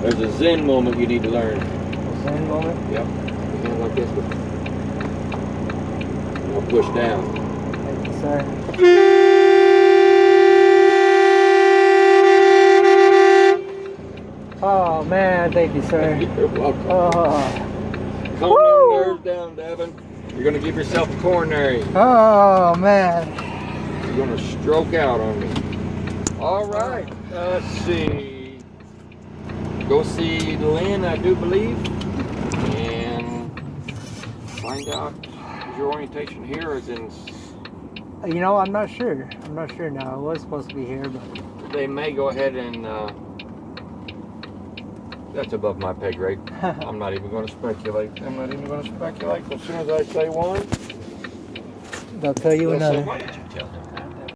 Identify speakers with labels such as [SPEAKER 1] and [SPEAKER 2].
[SPEAKER 1] There's a Zen moment you need to learn.
[SPEAKER 2] A Zen moment?
[SPEAKER 1] Yep. Your hand like this, but I'll push down.
[SPEAKER 2] Thank you, sir. Oh man, thank you, sir.
[SPEAKER 1] You're welcome. Calm them nerves down, Devin. You're gonna give yourself a coronary.
[SPEAKER 2] Oh man.
[SPEAKER 1] You're gonna stroke out on me. All right. Let's see. Go see Lynn, I do believe, and find out. Is your orientation here, or is in?
[SPEAKER 2] You know, I'm not sure. I'm not sure now. I was supposed to be here, but
[SPEAKER 1] They may go ahead and. That's above my pay grade. I'm not even going to speculate. I'm not even going to speculate. As soon as I say one,
[SPEAKER 2] they'll tell you
[SPEAKER 1] they'll say,
[SPEAKER 2] another.
[SPEAKER 1] "Why did you